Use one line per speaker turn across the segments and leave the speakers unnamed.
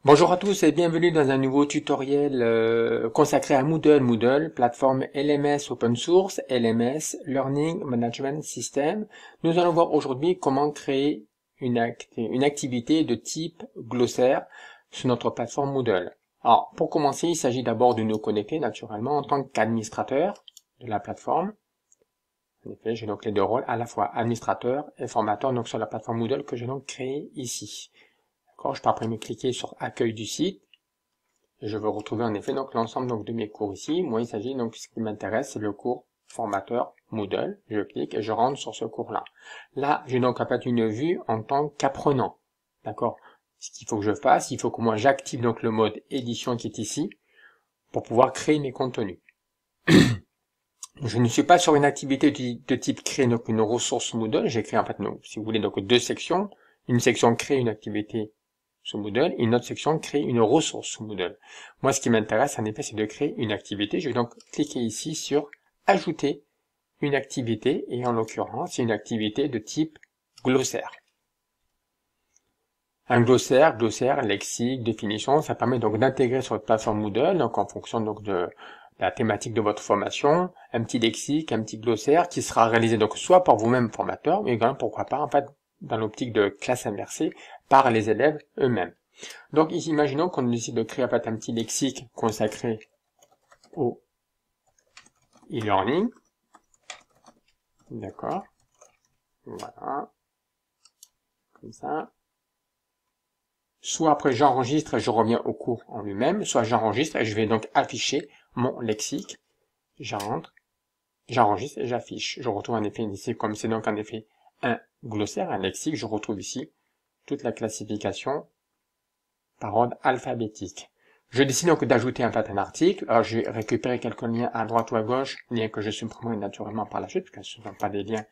Bonjour à tous et bienvenue dans un nouveau tutoriel consacré à Moodle, plateforme LMS open source, LMS, Learning Management System. Nous allons voir aujourd'hui comment créer une activité de type glossaire sur notre plateforme Moodle. Alors, pour commencer, il s'agit d'abord de nous connecter naturellement en tant qu'administrateur de la plateforme. En effet, j'ai donc les deux rôles, à la fois administrateur et formateur, donc sur la plateforme Moodle que j'ai donc créée ici. Je peux après me cliquer sur accueil du site et je veux retrouver en effet donc l'ensemble donc de mes cours ici. Moi, il s'agit donc, ce qui m'intéresse, c'est le cours formateur Moodle. Je clique et je rentre sur ce cours-là. Là, j'ai donc en fait une vue en tant qu'apprenant. D'accord? Ce qu'il faut que je fasse, il faut que moi j'active donc le mode édition qui est ici pour pouvoir créer mes contenus. Je ne suis pas sur une activité de type créer donc une ressource Moodle. J'ai créé en fait, si vous voulez, donc deux sections. Une section créer une activité sous Moodle et une autre section créer une ressource sous Moodle. Moi, ce qui m'intéresse, en effet, c'est de créer une activité. Je vais donc cliquer ici sur ajouter une activité et en l'occurrence, c'est une activité de type glossaire. Un glossaire, lexique, définition, ça permet donc d'intégrer sur votre plateforme Moodle, donc en fonction donc de la thématique de votre formation, un petit lexique, un petit glossaire qui sera réalisé donc soit par vous-même formateur, mais également pourquoi pas en fait dans l'optique de classe inversée par les élèves eux-mêmes. Donc ici, imaginons qu'on décide de créer en fait un petit lexique consacré au e-learning. D'accord. Voilà. Comme ça. Soit après j'enregistre et je reviens au cours en lui-même, soit j'enregistre et je vais donc afficher mon lexique. J'enregistre et j'affiche. Je retrouve en effet ici, comme c'est donc en effet un glossaire, un lexique, je retrouve ici toute la classification par ordre alphabétique. Je décide donc d'ajouter en fait un article. Alors je vais récupérer quelques liens à droite ou à gauche, liens que je supprimerai naturellement par la suite, parce que ce ne sont pas des liens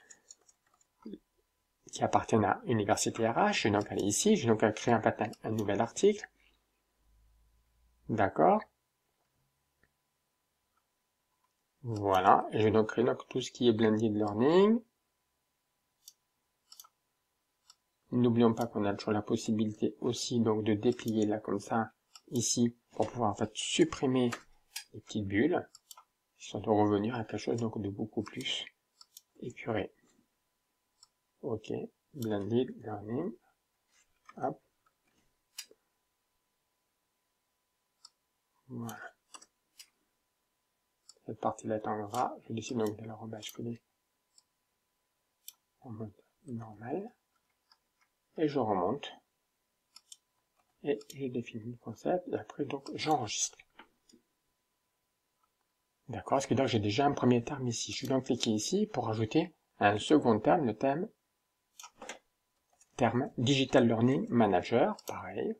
qui appartiennent à Université RH. Je vais donc aller ici, je vais donc créer en fait un nouvel article. D'accord. Voilà, et je vais donc créer donc tout ce qui est blended learning. N'oublions pas qu'on a toujours la possibilité aussi donc de déplier là comme ça, ici, pour pouvoir en fait supprimer les petites bulles, histoire de revenir à quelque chose donc de beaucoup plus épuré. Ok, blended learning. Hop. Voilà. Cette partie-là est en gras. Je décide donc de la rebasculer en mode normal. Et je remonte. Et je définis le concept. Et après, donc, j'enregistre. D'accord, ce qui veut dire que j'ai déjà un premier terme ici. Je vais donc cliquer ici pour ajouter un second terme, le terme Digital Learning Manager. Pareil.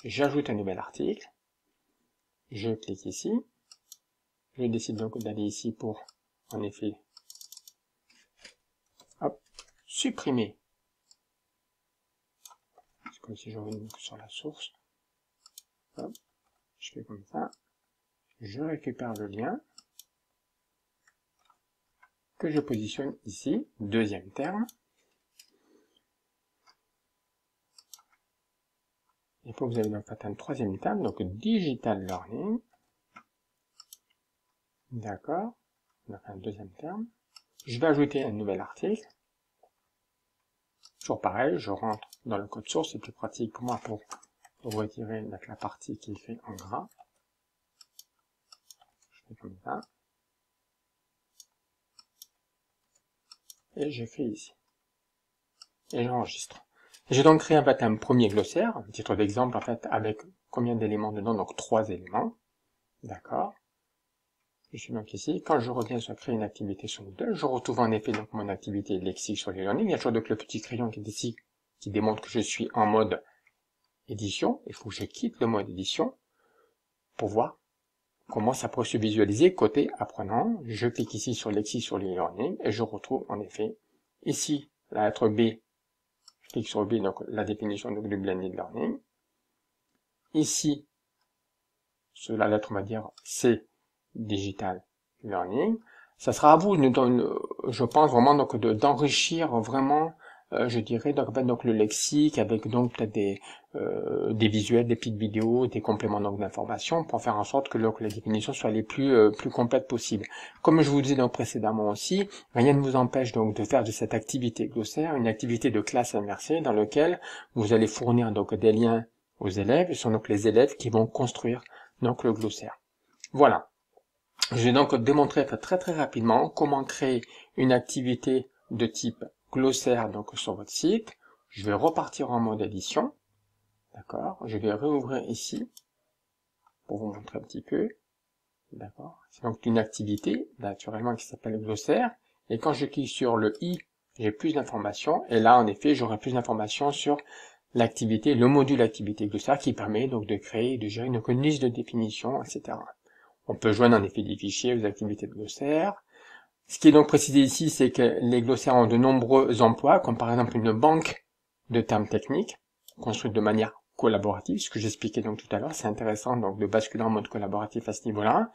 J'ajoute un nouvel article. Je clique ici. Je décide donc d'aller ici pour, en effet, hop, supprimer. C'est comme si je revenais sur la source. Hop, je fais comme ça. Je récupère le lien que je positionne ici, deuxième terme. Et puis vous avez donc un troisième terme, donc Digital Learning. D'accord. Donc un deuxième terme. Je vais ajouter un nouvel article. Toujours pareil, je rentre dans le code source, c'est plus pratique pour moi pour retirer la partie qui est faite en gras. Je fais comme ça. Et je fais ici. Et j'enregistre. J'ai donc créé en fait un premier glossaire, un titre d'exemple en fait avec combien d'éléments dedans, donc 3 éléments. D'accord. Je suis donc ici. Quand je reviens sur créer une activité sur Moodle, je retrouve en effet donc mon activité lexique sur l'e-learning. Il y a toujours donc le petit crayon qui est ici, qui démontre que je suis en mode édition. Il faut que je quitte le mode édition pour voir comment ça peut se visualiser côté apprenant. Je clique ici sur lexique sur l'e-learning et je retrouve en effet ici la lettre B. Je clique sur B, donc la définition donc, du blended learning. Ici, sur la lettre, on va dire C, digital learning. Ça sera à vous, je pense vraiment donc d'enrichir vraiment je dirais donc le lexique avec donc peut-être des visuels, des petites vidéos, des compléments donc d'informations pour faire en sorte que donc les définitions soient les plus complètes possibles. Comme je vous disais donc précédemment aussi, rien ne vous empêche donc de faire de cette activité glossaire une activité de classe inversée dans laquelle vous allez fournir donc des liens aux élèves. Ce sont donc les élèves qui vont construire donc le glossaire. Voilà. Je vais donc démontrer très très rapidement comment créer une activité de type glossaire donc sur votre site. Je vais repartir en mode édition. D'accord. Je vais réouvrir ici pour vous montrer un petit peu. D'accord. C'est donc une activité naturellement qui s'appelle glossaire. Et quand je clique sur le i, j'ai plus d'informations. Et là, en effet, j'aurai plus d'informations sur l'activité, le module activité glossaire qui permet donc de créer et de gérer une liste de définition, etc. On peut joindre en effet des fichiers aux activités de glossaire. Ce qui est donc précisé ici, c'est que les glossaires ont de nombreux emplois, comme par exemple une banque de termes techniques, construite de manière collaborative, ce que j'expliquais donc tout à l'heure. C'est intéressant donc de basculer en mode collaboratif à ce niveau-là.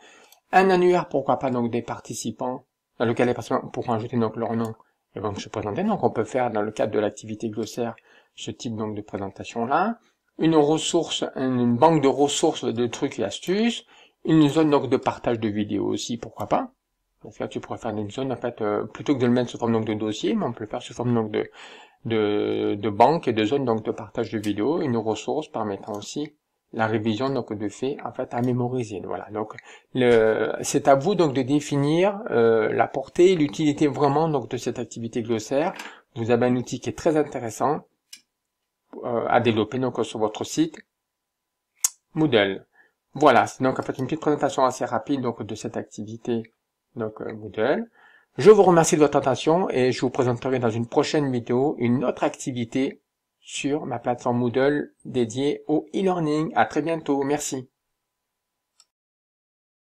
Un annuaire, pourquoi pas donc des participants, dans lequel les participants pourront ajouter donc leur nom et donc se présenter. Donc on peut faire dans le cadre de l'activité glossaire ce type donc de présentation-là. Une ressource, une banque de ressources de trucs et astuces. Une zone donc de partage de vidéos aussi, pourquoi pas. Parce que là, tu pourrais faire une zone, en fait, plutôt que de le mettre sous forme donc de dossier, mais on peut le faire sous forme donc de banque et de zone donc de partage de vidéos, une ressource permettant aussi la révision donc de faits en fait à mémoriser. Voilà. Donc c'est à vous donc de définir la portée, l'utilité vraiment donc de cette activité glossaire. Vous avez un outil qui est très intéressant à développer donc sur votre site Moodle. Voilà, c'est donc en fait une petite présentation assez rapide donc de cette activité donc Moodle. Je vous remercie de votre attention et je vous présenterai dans une prochaine vidéo une autre activité sur ma plateforme Moodle dédiée au e-learning. À très bientôt, merci.